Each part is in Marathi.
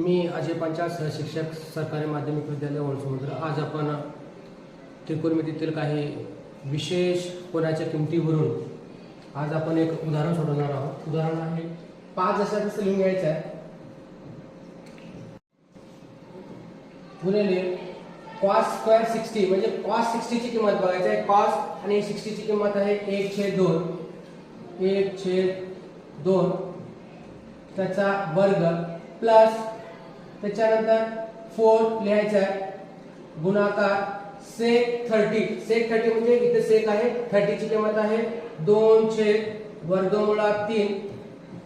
मी अजय पंचाल सहशिक्षक सरकारी माध्यमिक विद्यालय वळसमुद्र। आज आपण त्रिकोणमितीतील काही विशेष कोणाच्या किमतीवरून आज आपण एक उदाहरण सोडवणार आहोत। उदाहरण आहे 5 दशांश लिहून घ्यायचं आहे गुणिले cos स्क्वेअर 60 म्हणजे cos 60 ची किंमत बघायची आहे। cos आणि 60 ची किंमत आहे 1/2 1/2 त्याचा वर्ग प्लस त्याच्यानंतर 4 लिहायचा आहे गुणाकार sec 30 म्हणजे इथे sec आहे 30 ची किंमत आहे 2/√3।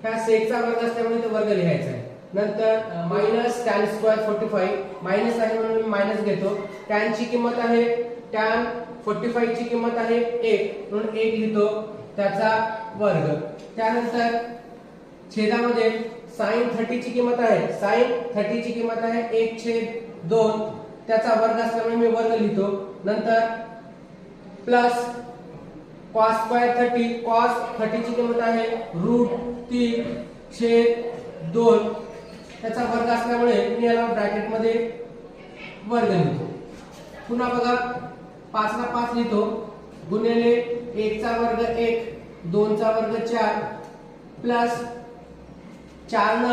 ह्या sec चा वर्ग असल्यामुळे ते वर्ग लिहायचा आहे। नंतर मायनस tan स्क्वेअर 45 मायनस आहे म्हणून मी मायनस घेतो। tan ची किंमत आहे tan 45 ची किंमत आहे 1 म्हणून 1 लिहितो त्याचा वर्ग। त्यानंतर छेदामध्ये sin 30 ची किंमत आहे sin 30 ची किंमत आहे 1/2 त्याचा वर्ग असल्यामुळे मी वर्ग लिहितो। नंतर प्लस cos स्क्वेअर 30 cos 30 ची किंमत आहे √3/2 त्याचा वर्ग असल्यामुळे मी याला ब्रॅकेट मध्ये वर्ग लिहितो। पुन्हा बघा 5 ला 5 लिहितो गुणिले 1 चा वर्ग 1 2 चा वर्ग 4 प्लस 4 न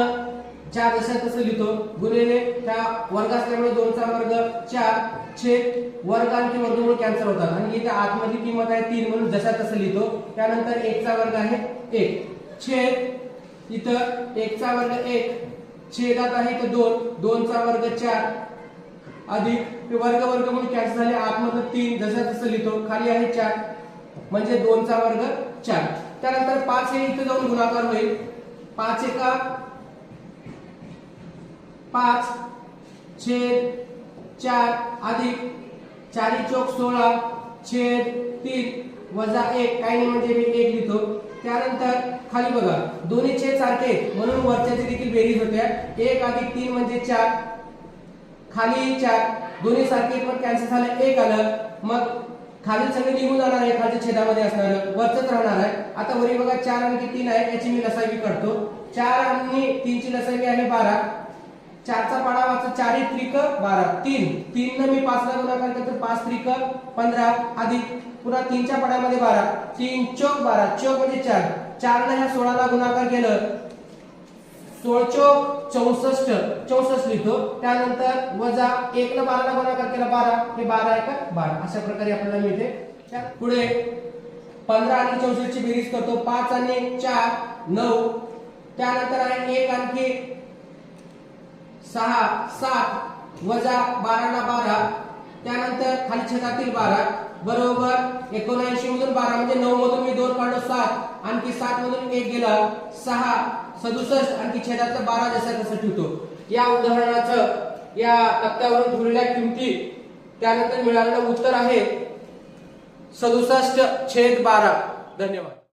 4 तसं लिहितो गुणिले त्या वर्ग असल्यामुळे 2 चा वर्ग 4 छेद वर्ग आणि वर्गमूळ कॅन्सल होतात आणि इथे आतमध्ये किंमत आहे 3 म्हणून जसा तसं लिहितो। त्यानंतर 1 चा वर्ग आहे 1 छेद इथं 1 चा वर्ग 1 छेदात आहे इथं 2 चा वर्ग 4 अधिक वर्गमूळ कॅन्सल झाले आतमध्ये 3 जसा तसं लिहितो खाली आहे 4 म्हणजे 2 चा वर्ग 4। त्यानंतर 5 हे इथे जाऊन गुणाकार होईल 5 एका 5 छेद 4 अधिक 4 चौक 16 छेद 3 वजा 1 काही नाही म्हणजे मी 1 लिहितो। त्यानंतर खाली बघा दोन्ही छेद सारखे म्हणून वरच्याची देखील बेरीज होते 1 अधिक 3 म्हणजे 4 खाली 4 दोन्ही सारखे पण कॅन्सल झाले 1 आलं मग खाली सगळे निघून जाणार आहे खालच्या छेदामध्ये असणार वरचंच राहणार आहे। आता वरी बघा 4 आणि 3 आहे याची मी लसावी काढतो 4 आणि 3 ची लसावी आहे 12 4 चा पाडा वाचा 4 त्रिक 12 3 ने मी 5 ला गुणाकार करतो 5 त्रिक 15 अधिक पुन्हा 3 च्या पाड्यामध्ये 12 3 चौक 12 चौक म्हणजे 4 ने ह्या 16 ला गुणाकार केलं 16 चौक 64 लिहितो। त्यानंतर वजा 1 ला 12 ला गुणाकार केला 12 हे 12 आहे का 12 अशा प्रकारे आपल्याला मिळते। पुढे 15 आणि 64 ची बेरीज करतो 5 आणि 4 9 त्यानंतर आहे 1 आणखी 6 7 वजा 12 ला 12 त्यानंतर खाली छेदातील 12 बरोबर 79 मधून 12 म्हणजे 9 मधून मी 2 काढलो 7 आणखी 7 मधून 1 गेला 6 67 आणखी छेदातलं 12 जसं तसं ठेवतो। या उदाहरणाचं या तक्त्यावरून ठेवलेल्या किमती त्यानंतर मिळालेलं उत्तर आहे 67/12। धन्यवाद।